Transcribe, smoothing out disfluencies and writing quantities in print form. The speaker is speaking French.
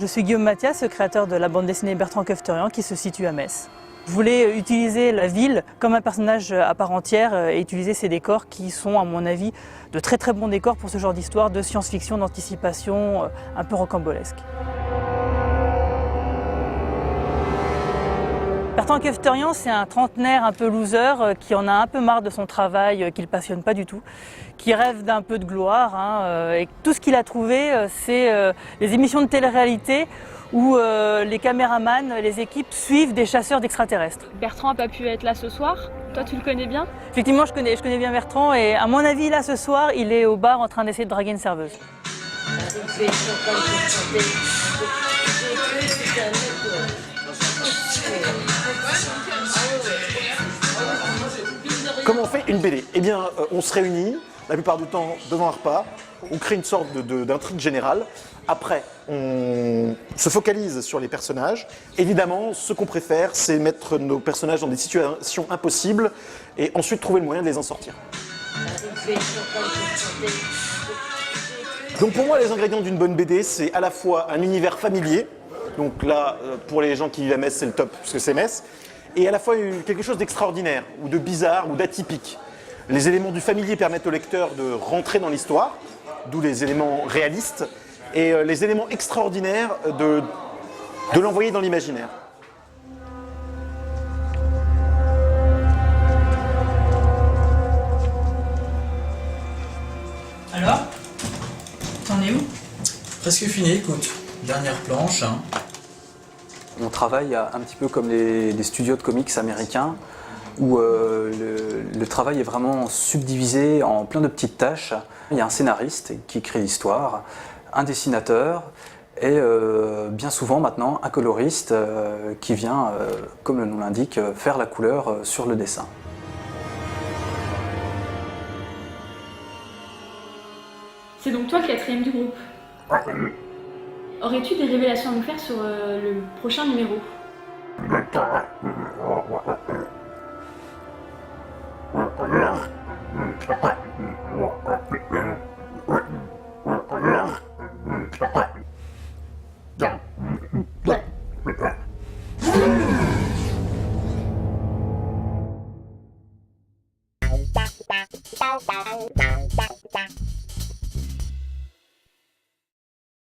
Je suis Guillaume Mathias, créateur de la bande dessinée Bertrand Kefterian qui se situe à Metz. Je voulais utiliser la ville comme un personnage à part entière et utiliser ces décors qui sont, à mon avis, de très très bons décors pour ce genre d'histoire de science-fiction, d'anticipation, un peu rocambolesque. Bertrand Kefterian, c'est un trentenaire un peu loser qui en a un peu marre de son travail, qui ne le passionne pas du tout, qui rêve d'un peu de gloire. Et tout ce qu'il a trouvé, c'est les émissions de télé-réalité où les caméramans, les équipes suivent des chasseurs d'extraterrestres. Bertrand n'a pas pu être là ce soir. Toi, tu le connais bien? Effectivement, je connais bien Bertrand et à mon avis, là, ce soir, il est au bar en train d'essayer de draguer une serveuse. Comment on fait une BD? Eh bien, on se réunit, la plupart du temps devant un repas, on crée une sorte d'intrigue générale. Après, on se focalise sur les personnages. Évidemment, ce qu'on préfère, c'est mettre nos personnages dans des situations impossibles et ensuite trouver le moyen de les en sortir. Donc pour moi, les ingrédients d'une bonne BD, c'est à la fois un univers familier. Donc là, pour les gens qui vivent à Metz, c'est le top, puisque c'est Metz. Et à la fois quelque chose d'extraordinaire, ou de bizarre, ou d'atypique. Les éléments du familier permettent au lecteur de rentrer dans l'histoire, d'où les éléments réalistes, et les éléments extraordinaires de l'envoyer dans l'imaginaire. Alors, t'en es où? Presque fini, écoute. Dernière planche. On travaille un petit peu comme les studios de comics américains où le travail est vraiment subdivisé en plein de petites tâches. Il y a un scénariste qui écrit l'histoire, un dessinateur et bien souvent maintenant un coloriste qui vient, comme le nom l'indique, faire la couleur sur le dessin. C'est donc toi le quatrième du groupe. Aurais-tu des révélations à nous faire sur le prochain numéro?